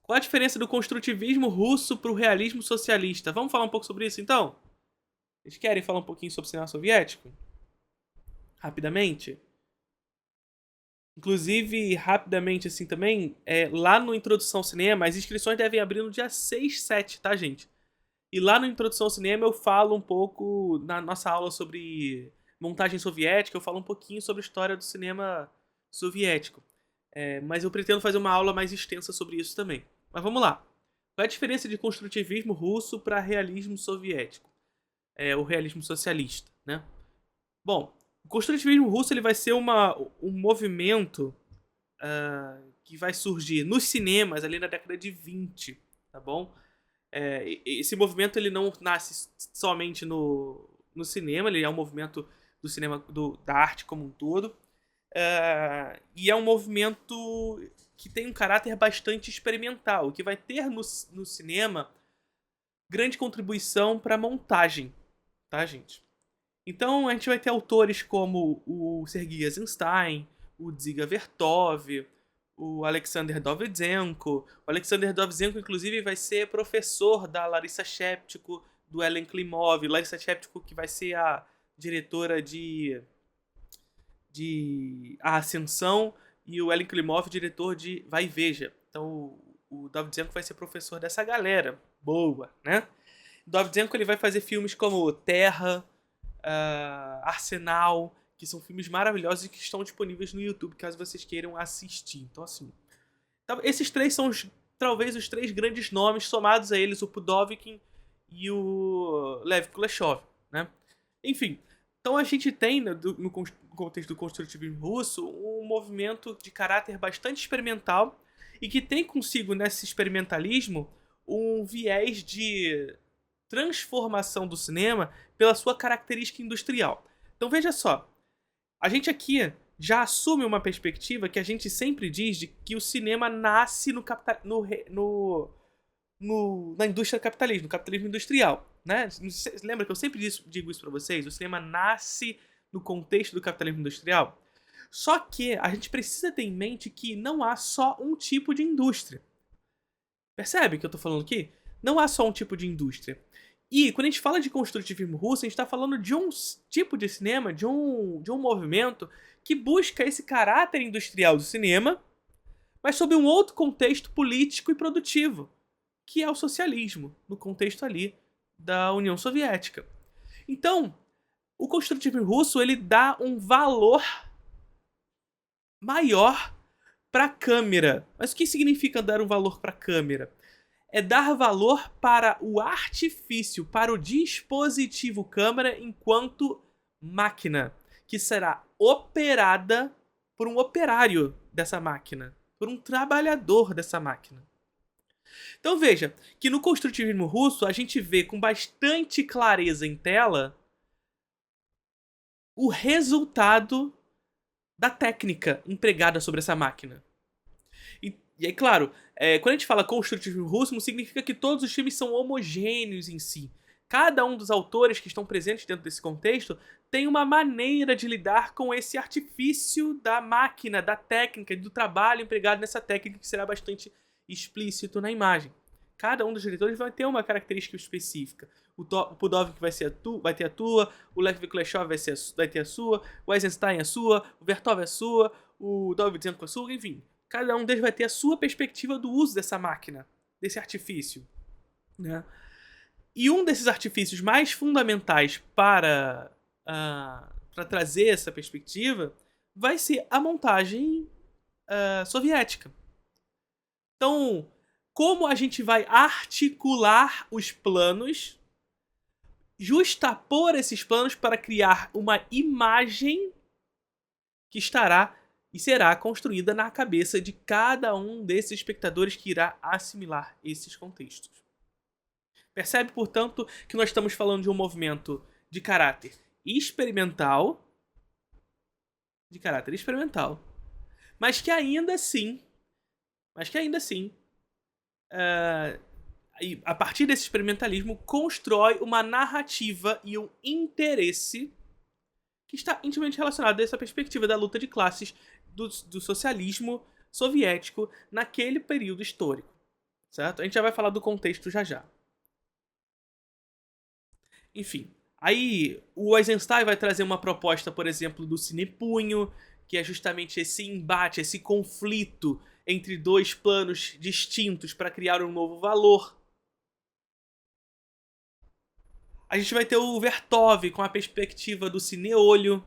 Qual a diferença do construtivismo russo para o realismo socialista? Vamos falar um pouco sobre isso, então? Vocês querem falar um pouquinho sobre o cinema soviético? Rapidamente? Inclusive, rapidamente assim também, lá no Introdução ao Cinema, as inscrições devem abrir no dia 6, 7, tá, gente? E lá no Introdução ao Cinema eu falo um pouco, na nossa aula sobre montagem soviética, eu falo um pouquinho sobre a história do cinema soviético. Mas eu pretendo fazer uma aula mais extensa sobre isso também. Mas vamos lá. Qual é a diferença de construtivismo russo para realismo soviético? O realismo socialista, né? Bom, o construtivismo russo ele vai ser um movimento que vai surgir nos cinemas ali na década de 20, tá bom? Esse movimento ele não nasce somente no cinema, ele é um movimento do cinema, da arte como um todo. E é um movimento que tem um caráter bastante experimental, que vai ter no cinema grande contribuição para a montagem, tá, gente? Então a gente vai ter autores como o Sergei Eisenstein, o Dziga Vertov, o Alexander Dovzhenko. O Alexander Dovzhenko, inclusive, vai ser professor da Larissa Sheptko, do Ellen Klimov. Larissa Sheptko, que vai ser a diretora de A Ascensão, e o Ellen Klimov, diretor de Vai e Veja. Então o Dovzhenko vai ser professor dessa galera. Boa, né? O Dovzhenko ele vai fazer filmes como Terra, Arsenal, que são filmes maravilhosos e que estão disponíveis no YouTube, caso vocês queiram assistir. Então, assim, esses três são talvez os três grandes nomes, somados a eles o Pudovkin e o Lev Kuleshov, né? Enfim, então a gente tem, no contexto do construtivismo russo, um movimento de caráter bastante experimental e que tem consigo, nesse experimentalismo, um viés de transformação do cinema pela sua característica industrial. Então veja só, a gente aqui já assume uma perspectiva que a gente sempre diz de que o cinema nasce na indústria capitalista, no capitalismo industrial. Né? Lembra que eu sempre digo isso para vocês? O cinema nasce no contexto do capitalismo industrial. Só que a gente precisa ter em mente que não há só um tipo de indústria. Percebe o que eu tô falando aqui? Não há só um tipo de indústria. E quando a gente fala de construtivismo russo, a gente está falando de um tipo de cinema, de um movimento que busca esse caráter industrial do cinema, mas sob um outro contexto político e produtivo, que é o socialismo, no contexto ali da União Soviética. Então, o construtivismo russo ele dá um valor maior para a câmera. Mas o que significa dar um valor para a câmera? É dar valor para o artifício, para o dispositivo câmera enquanto máquina, que será operada por um operário dessa máquina, por um trabalhador dessa máquina. Então veja que no construtivismo russo a gente vê com bastante clareza em tela o resultado da técnica empregada sobre essa máquina. E aí, claro, quando a gente fala construtivismo russo, não significa que todos os filmes são homogêneos em si. Cada um dos autores que estão presentes dentro desse contexto tem uma maneira de lidar com esse artifício da máquina, da técnica, do trabalho empregado nessa técnica que será bastante explícito na imagem. Cada um dos diretores vai ter uma característica específica. O Pudovkin vai ter a tua, o Lev Kuleshov vai ter a sua, o Eisenstein a sua, o Vertov a sua, o Dovzhenko a sua, enfim. Cada um deles vai ter a sua perspectiva do uso dessa máquina, desse artifício. Né? E um desses artifícios mais fundamentais para trazer essa perspectiva vai ser a montagem soviética. Então, como a gente vai articular os planos, justapor esses planos para criar uma imagem que estará e será construída na cabeça de cada um desses espectadores que irá assimilar esses contextos. Percebe, portanto, que nós estamos falando de um movimento de caráter experimental, mas que ainda assim, a partir desse experimentalismo, constrói uma narrativa e um interesse que está intimamente relacionado a essa perspectiva da luta de classes do socialismo soviético naquele período histórico. certo? A gente já vai falar do contexto já já. Enfim, aí o Eisenstein vai trazer uma proposta, por exemplo, do cinepunho, que é justamente esse embate, esse conflito entre dois planos distintos para criar um novo valor. A gente vai ter o Vertov com a perspectiva do cineolho,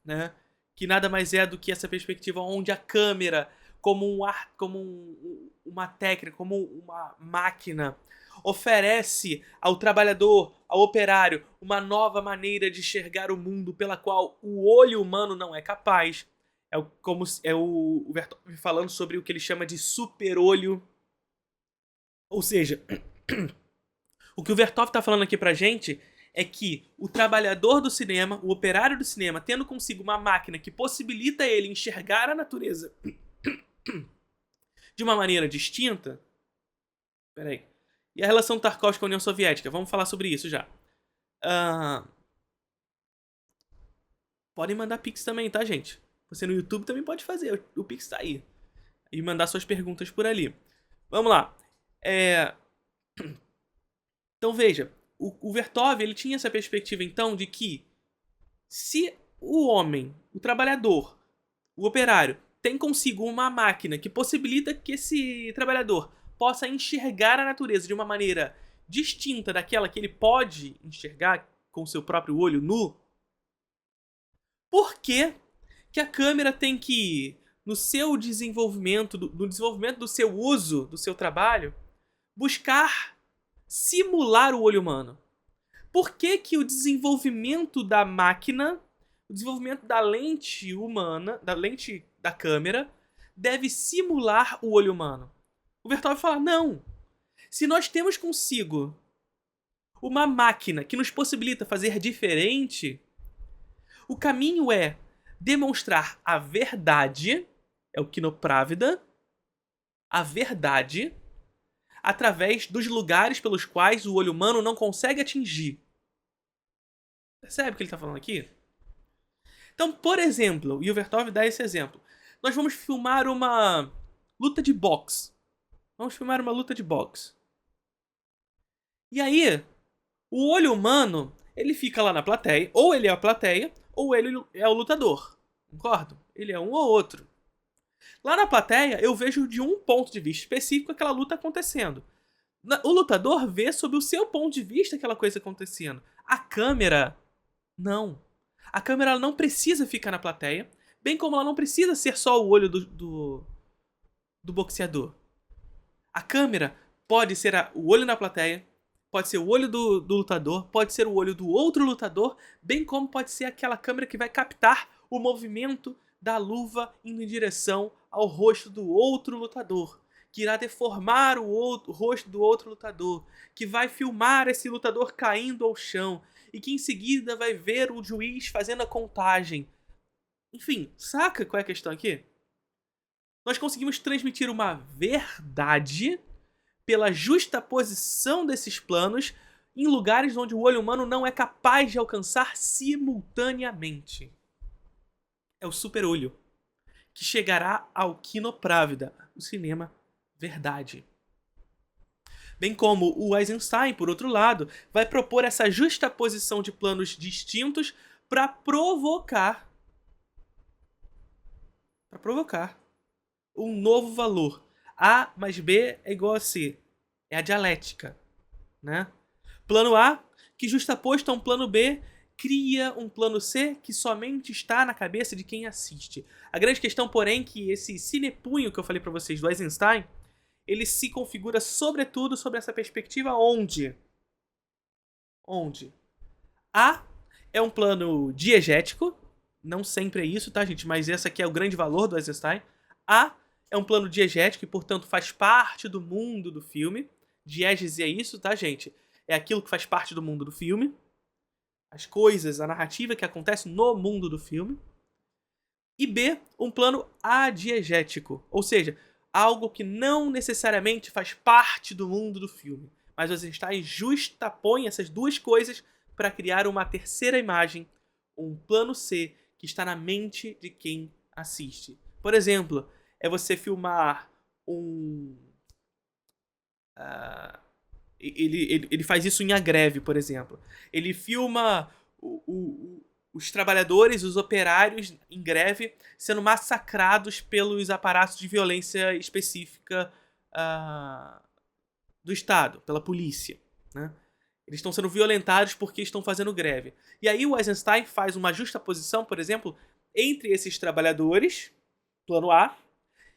né? Que nada mais é do que essa perspectiva onde a câmera, uma técnica, como uma máquina, oferece ao trabalhador, ao operário, uma nova maneira de enxergar o mundo pela qual o olho humano não é capaz. O Vertov falando sobre o que ele chama de super-olho. Ou seja, o que o Vertov está falando aqui pra gente é que o trabalhador do cinema, o operário do cinema, tendo consigo uma máquina que possibilita ele enxergar a natureza de uma maneira distinta. Peraí. E a relação do Tarkovsky com a União Soviética? Vamos falar sobre isso já. Podem mandar pix também, tá, gente? Você no YouTube também pode fazer. O pix tá aí. E mandar suas perguntas por ali. Vamos lá. Então veja, o Vertov ele tinha essa perspectiva então de que se o homem, o trabalhador, o operário, tem consigo uma máquina que possibilita que esse trabalhador possa enxergar a natureza de uma maneira distinta daquela que ele pode enxergar com seu próprio olho nu, por que que a câmera tem que, no seu desenvolvimento, no desenvolvimento do seu uso, do seu trabalho, buscar simular o olho humano? Por que que o desenvolvimento da máquina, o desenvolvimento da lente humana, da lente da câmera, deve simular o olho humano? O Vertov fala, não. Se nós temos consigo uma máquina que nos possibilita fazer diferente, o caminho é demonstrar a verdade, é o Kinopravda, a verdade, através dos lugares pelos quais o olho humano não consegue atingir. Percebe o que ele está falando aqui? Então, por exemplo, e o Vertov dá esse exemplo. Nós vamos filmar uma luta de boxe. Vamos filmar uma luta de boxe. E aí, o olho humano, ele fica lá na plateia. Ou ele é a plateia, ou ele é o lutador. Concordo? Ele é um ou outro. Lá na plateia, eu vejo de um ponto de vista específico aquela luta acontecendo. O lutador vê sob o seu ponto de vista aquela coisa acontecendo. A câmera, não. A câmera ela não precisa ficar na plateia, bem como ela não precisa ser só o olho do boxeador. A câmera pode ser o olho na plateia, pode ser o olho do lutador, pode ser o olho do outro lutador, bem como pode ser aquela câmera que vai captar o movimento da luva indo em direção ao rosto do outro lutador, que irá deformar o rosto do outro lutador, que vai filmar esse lutador caindo ao chão, e que em seguida vai ver o juiz fazendo a contagem. Enfim, saca qual é a questão aqui? Nós conseguimos transmitir uma verdade pela justaposição desses planos em lugares onde o olho humano não é capaz de alcançar simultaneamente. É o super-olho, que chegará ao Kinopravda, o cinema verdade. Bem como o Eisenstein, por outro lado, vai propor essa justaposição de planos distintos para provocar um novo valor. A mais B é igual a C. É a dialética, né? Plano A, que justaposto a um plano B, cria um plano C que somente está na cabeça de quem assiste. A grande questão, porém, é que esse cinepunho que eu falei para vocês do Eisenstein, ele se configura sobretudo sobre essa perspectiva onde A é um plano diegético, não sempre é isso, tá, gente? Mas esse aqui é o grande valor do Eisenstein. A é um plano diegético e, portanto, faz parte do mundo do filme. Diégese é isso, tá, gente? É aquilo que faz parte do mundo do filme. As coisas, a narrativa que acontece no mundo do filme. E B, um plano adiegético, ou seja, algo que não necessariamente faz parte do mundo do filme, mas você está em justapõe essas duas coisas para criar uma terceira imagem, um plano C que está na mente de quem assiste. Por exemplo, é você filmar Ele faz isso em A Greve, por exemplo. Ele filma os trabalhadores, os operários em greve sendo massacrados pelos aparatos de violência específica do Estado, pela polícia, né? Eles estão sendo violentados porque estão fazendo greve. E aí o Eisenstein faz uma justaposição, por exemplo, entre esses trabalhadores, plano A,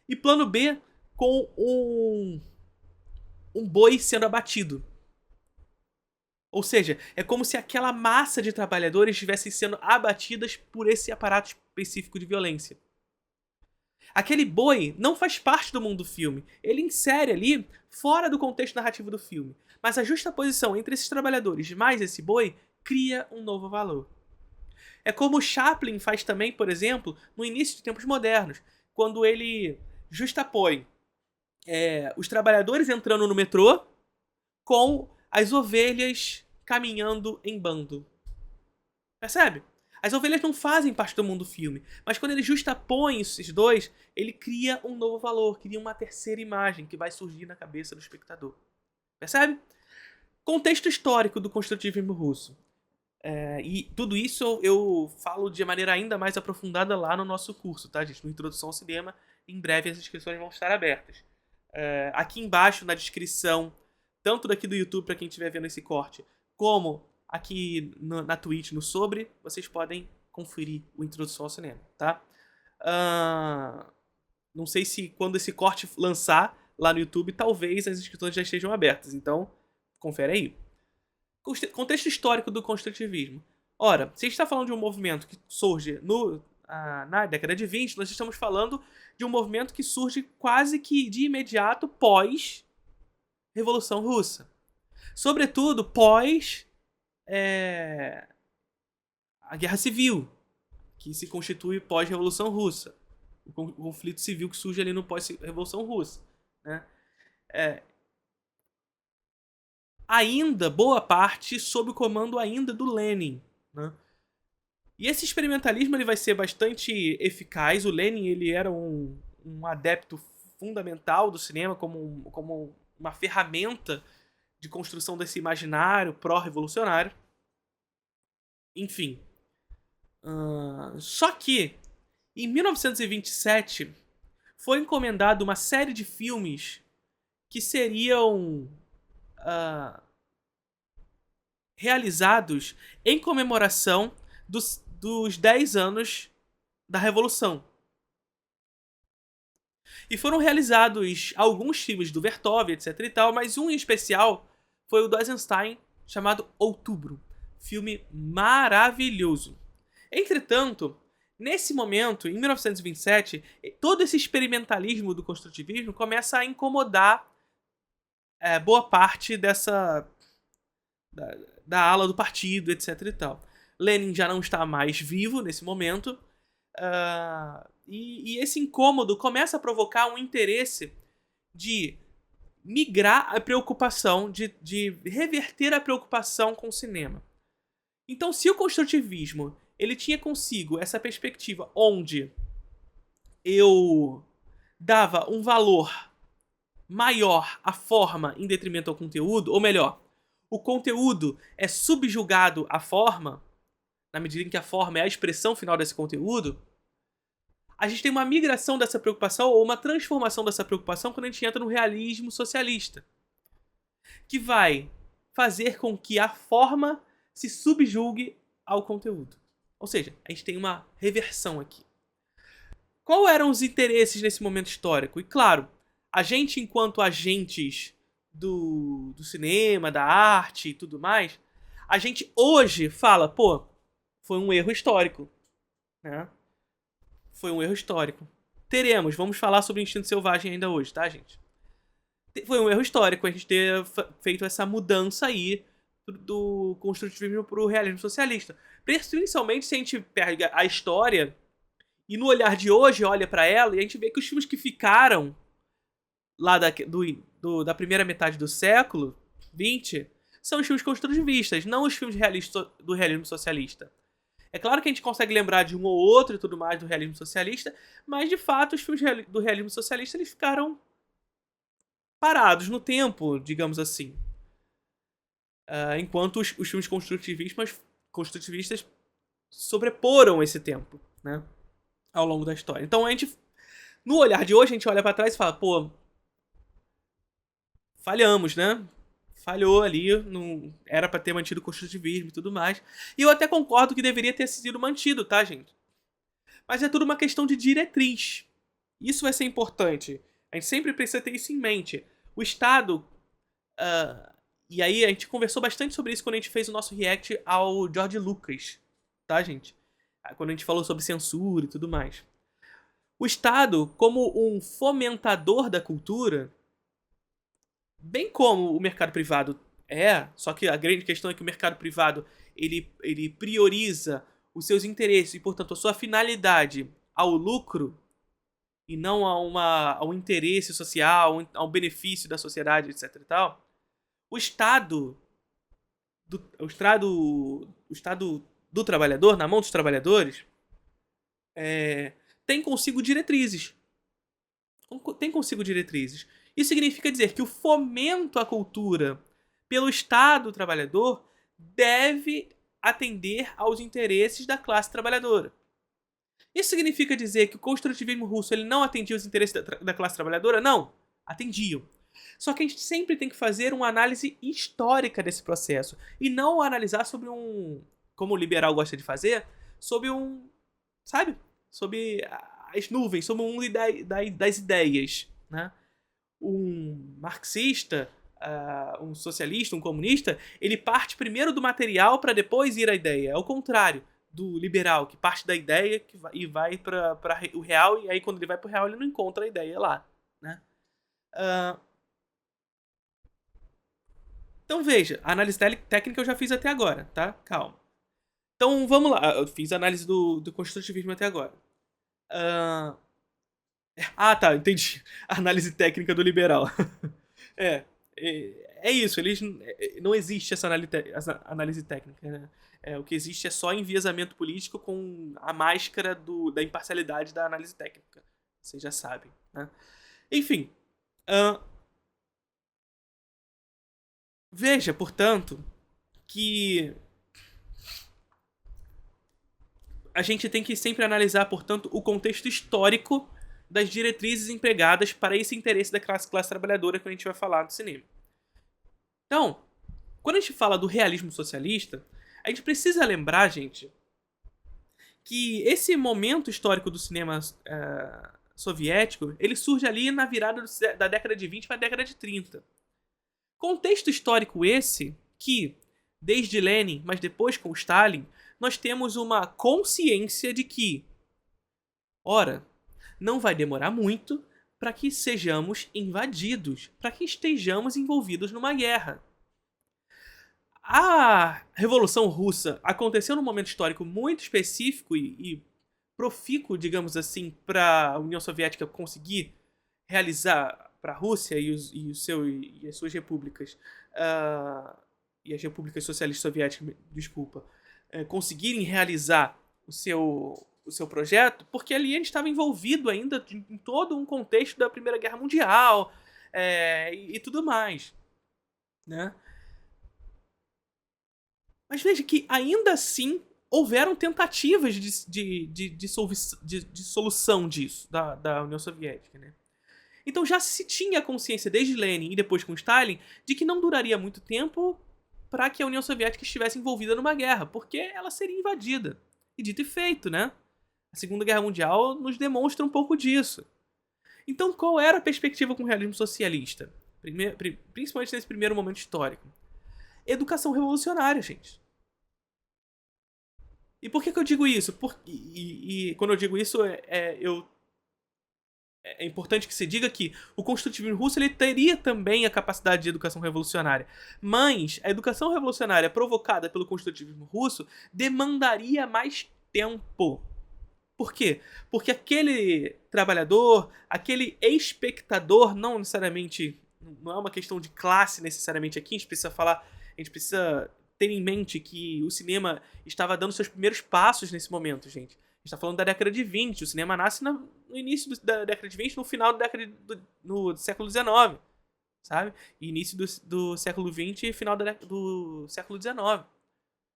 e plano B, com um boi sendo abatido. Ou seja, é como se aquela massa de trabalhadores estivessem sendo abatidas por esse aparato específico de violência. Aquele boi não faz parte do mundo do filme. Ele insere ali fora do contexto narrativo do filme. Mas a justaposição entre esses trabalhadores mais esse boi cria um novo valor. É como Chaplin faz também, por exemplo, no início de Tempos Modernos, quando ele justapõe os trabalhadores entrando no metrô com as ovelhas caminhando em bando. Percebe? As ovelhas não fazem parte do mundo do filme, mas quando ele justapõe esses dois, ele cria um novo valor, cria uma terceira imagem que vai surgir na cabeça do espectador. Percebe? Contexto histórico do construtivismo russo. E tudo isso eu falo de maneira ainda mais aprofundada lá no nosso curso, tá, gente? No Introdução ao Cinema, em breve as inscrições vão estar abertas. Aqui embaixo na descrição, tanto daqui do YouTube para quem estiver vendo esse corte, como aqui na Twitch no Sobre, vocês podem conferir o Introdução ao Cinema, tá? Não sei se quando esse corte lançar lá no YouTube, talvez as inscrições já estejam abertas, então confere aí. Contexto histórico do construtivismo. Ora, se a gente está falando de um movimento que surge na década de 20, nós estamos falando de um movimento que surge quase que de imediato pós Revolução Russa. Sobretudo pós a Guerra Civil, que se constitui pós-Revolução Russa. O conflito civil que surge ali no pós-Revolução Russa, né? Ainda, boa parte, sob o comando ainda do Lenin, né? E esse experimentalismo ele vai ser bastante eficaz. O Lenin ele era um adepto fundamental do cinema como uma ferramenta de construção desse imaginário pró-revolucionário. Enfim. Só que, em 1927, foi encomendada uma série de filmes que seriam realizados em comemoração dos 10 anos da Revolução. E foram realizados alguns filmes do Vertov, etc e tal, mas um em especial foi o do Eisenstein, chamado Outubro. Filme maravilhoso. Entretanto, nesse momento, em 1927, todo esse experimentalismo do construtivismo começa a incomodar boa parte da ala do partido, etc e tal. Lenin já não está mais vivo nesse momento, e esse incômodo começa a provocar um interesse de migrar a preocupação, de reverter a preocupação com o cinema. Então, se o construtivismo ele tinha consigo essa perspectiva onde eu dava um valor maior à forma em detrimento ao conteúdo, ou melhor, o conteúdo é subjugado à forma, na medida em que a forma é a expressão final desse conteúdo, a gente tem uma migração dessa preocupação ou uma transformação dessa preocupação quando a gente entra no realismo socialista, que vai fazer com que a forma se subjugue ao conteúdo. Ou seja, a gente tem uma reversão aqui. Qual eram os interesses nesse momento histórico? E claro, a gente enquanto agentes do cinema, da arte e tudo mais, a gente hoje fala, pô, foi um erro histórico, né? Foi um erro histórico. Vamos falar sobre o Instinto Selvagem ainda hoje, tá, gente? Foi um erro histórico a gente ter feito essa mudança aí do construtivismo pro realismo socialista. Principalmente se a gente pega a história e no olhar de hoje olha pra ela e a gente vê que os filmes que ficaram lá da primeira metade do século XX são os filmes construtivistas, não os filmes do realismo socialista. É claro que a gente consegue lembrar de um ou outro e tudo mais do realismo socialista, mas de fato os filmes do realismo socialista eles ficaram parados no tempo, digamos assim. Enquanto os filmes construtivistas sobreporam esse tempo, né? Ao longo da história. Então, no olhar de hoje, a gente olha pra trás e fala, pô, falhamos, né? Falhou ali, não era pra ter mantido o construtivismo e tudo mais. E eu até concordo que deveria ter sido mantido, tá, gente? Mas é tudo uma questão de diretriz. Isso vai ser importante. A gente sempre precisa ter isso em mente. O Estado. E aí a gente conversou bastante sobre isso quando a gente fez o nosso react ao George Lucas, tá, gente? Quando a gente falou sobre censura e tudo mais. O Estado, como um fomentador da cultura, bem como o mercado privado só que a grande questão é que o mercado privado ele prioriza os seus interesses e, portanto, a sua finalidade ao lucro e não a um interesse social, ao benefício da sociedade, etc e tal. O Estado do trabalhador, na mão dos trabalhadores, tem consigo diretrizes. Isso significa dizer que o fomento à cultura pelo Estado trabalhador deve atender aos interesses da classe trabalhadora. Isso significa dizer que o construtivismo russo ele não atendia os interesses da classe trabalhadora? Não, atendiam. Só que a gente sempre tem que fazer uma análise histórica desse processo e não analisar sobre como o liberal gosta de fazer, sobre sabe? Sobre as nuvens, sobre um das ideias, né? Um marxista, um socialista, um comunista, ele parte primeiro do material para depois ir à ideia. É o contrário do liberal, que parte da ideia e vai para o real, e aí quando ele vai para o real ele não encontra a ideia lá, né? Então veja, a análise técnica eu já fiz até agora, tá? Calma. Então vamos lá, eu fiz a análise do construtivismo até agora. Tá, entendi. A análise técnica do liberal. É isso, não existe essa análise técnica, né? O que existe é só enviesamento político com a máscara da imparcialidade da análise técnica. Vocês já sabem, né? Enfim. Veja, portanto, que a gente tem que sempre analisar, portanto, o contexto histórico das diretrizes empregadas para esse interesse da classe trabalhadora que a gente vai falar no cinema. Então, quando a gente fala do realismo socialista, a gente precisa lembrar, gente, que esse momento histórico do cinema soviético, ele surge ali na virada da década de 20 para a década de 30. Contexto histórico esse que, desde Lenin, mas depois com Stalin, nós temos uma consciência de que, ora, não vai demorar muito para que sejamos invadidos, para que estejamos envolvidos numa guerra. A Revolução Russa aconteceu num momento histórico muito específico e profícuo, digamos assim, para a União Soviética conseguir realizar, para a Rússia e as suas repúblicas, e as repúblicas socialistas soviéticas, conseguirem realizar o seu projeto, porque ali a gente estava envolvido ainda em todo um contexto da Primeira Guerra Mundial e tudo mais, né? Mas veja que ainda assim houveram tentativas de solução disso, da União Soviética, né? Então já se tinha consciência desde Lenin e depois com Stalin de que não duraria muito tempo para que a União Soviética estivesse envolvida numa guerra, porque ela seria invadida. E dito e feito, né? A Segunda Guerra Mundial nos demonstra um pouco disso. Então qual era a perspectiva com o realismo socialista? Principalmente nesse primeiro momento histórico. Educação revolucionária, gente. E por que eu digo isso? E quando eu digo isso, é importante que se diga que o construtivismo russo ele teria também a capacidade de educação revolucionária. Mas a educação revolucionária provocada pelo construtivismo russo demandaria mais tempo. Por quê? Porque aquele trabalhador, aquele espectador, não necessariamente, não é uma questão de classe necessariamente aqui, a gente precisa ter em mente que o cinema estava dando seus primeiros passos nesse momento, gente. A gente tá falando da década de 20, o cinema nasce no início da década de 20, no final da década do século XIX. sabe? Início do século XX e final do século XIX.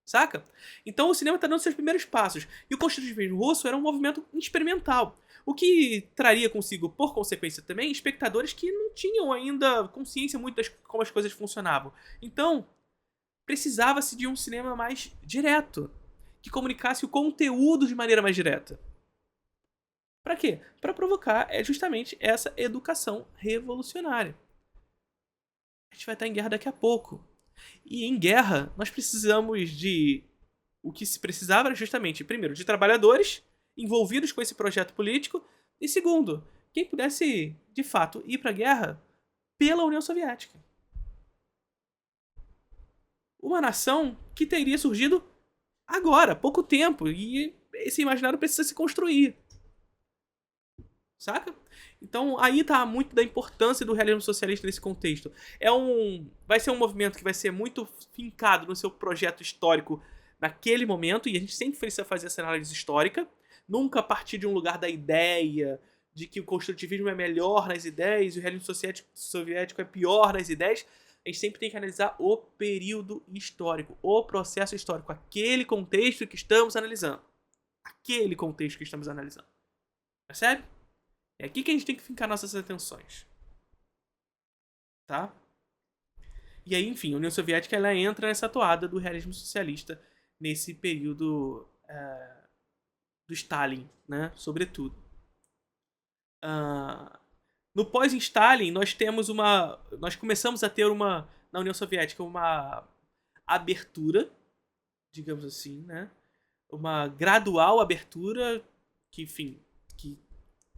Saca? Então o cinema está dando seus primeiros passos. E o construtivismo russo era um movimento experimental. O que traria consigo, por consequência também, espectadores que não tinham ainda consciência muito de como as coisas funcionavam. Então, precisava-se de um cinema mais direto, que comunicasse o conteúdo de maneira mais direta. Para quê? Para provocar justamente essa educação revolucionária. A gente vai estar em guerra daqui a pouco. E em guerra, nós precisamos de... O que se precisava era justamente, primeiro, de trabalhadores envolvidos com esse projeto político, e segundo, quem pudesse, de fato, ir para a guerra pela União Soviética. Uma nação que teria surgido agora, há pouco tempo, e esse imaginário precisa se construir. Saca? Então aí tá muito da importância do realismo socialista nesse contexto. Vai ser um movimento que vai ser muito fincado no seu projeto histórico naquele momento, e a gente sempre precisa fazer essa análise histórica, nunca a partir de um lugar da ideia, de que o construtivismo é melhor nas ideias e o realismo soviético é pior nas ideias. A gente sempre tem que analisar o período histórico, o processo histórico, aquele contexto que estamos analisando. Aquele contexto que estamos analisando. Percebe? É aqui que a gente tem que fincar nossas atenções. Tá? E aí, enfim, a União Soviética ela entra nessa toada do realismo socialista nesse período do Stalin, né? Sobretudo. No pós-Stalin, nós começamos a ter na União Soviética uma abertura, digamos assim, né? Uma gradual abertura que, enfim, que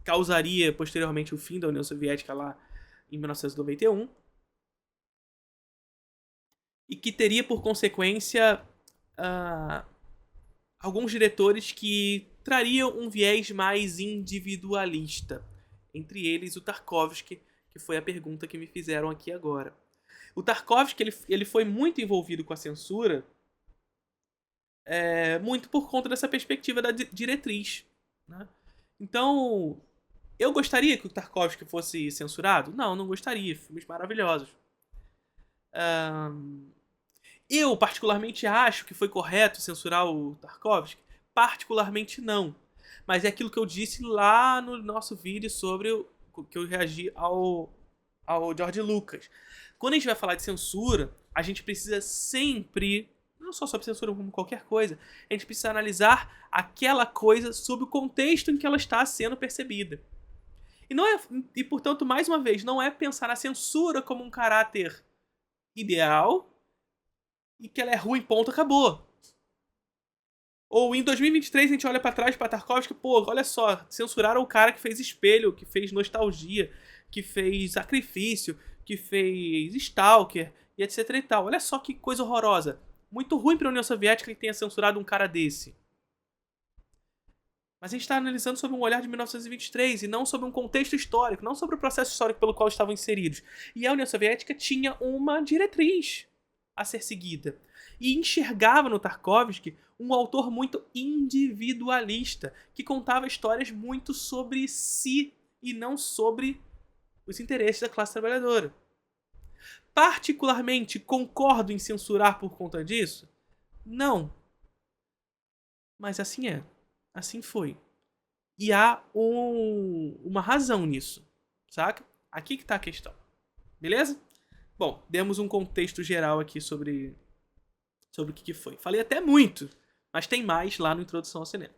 causaria posteriormente o fim da União Soviética lá em 1991 e que teria por consequência alguns diretores que trariam um viés mais individualista, entre eles o Tarkovsky, que foi a pergunta que me fizeram aqui agora. O Tarkovsky ele foi muito envolvido com a censura muito por conta dessa perspectiva da diretriz, né? Então, eu gostaria que o Tarkovsky fosse censurado? Não gostaria. Filmes maravilhosos. Eu, particularmente, acho que foi correto censurar o Tarkovsky? Particularmente, não. Mas é aquilo que eu disse lá no nosso vídeo sobre que eu reagi ao George Lucas. Quando a gente vai falar de censura, a gente precisa sempre, não só sobre censura como qualquer coisa, a gente precisa analisar aquela coisa sob o contexto em que ela está sendo percebida. E, portanto, mais uma vez, não é pensar na censura como um caráter ideal e que ela é ruim, ponto, acabou. Ou em 2023 a gente olha pra trás pra Tarkovsky, pô, olha só, censuraram o cara que fez Espelho, que fez Nostalgia, que fez Sacrifício, que fez Stalker, e etc e tal. Olha só que coisa horrorosa. Muito ruim pra União Soviética que tenha censurado um cara desse. Mas a gente está analisando sob um olhar de 1923 e não sobre um contexto histórico, não sobre o processo histórico pelo qual estavam inseridos. E a União Soviética tinha uma diretriz a ser seguida. E enxergava no Tarkovsky um autor muito individualista, que contava histórias muito sobre si e não sobre os interesses da classe trabalhadora. Particularmente, concordo em censurar por conta disso? Não. Mas assim é. Assim foi. E há uma razão nisso, saca? Aqui que tá a questão. Beleza? Bom, demos um contexto geral aqui sobre o que foi. Falei até muito, mas tem mais lá no Introdução ao Cinema.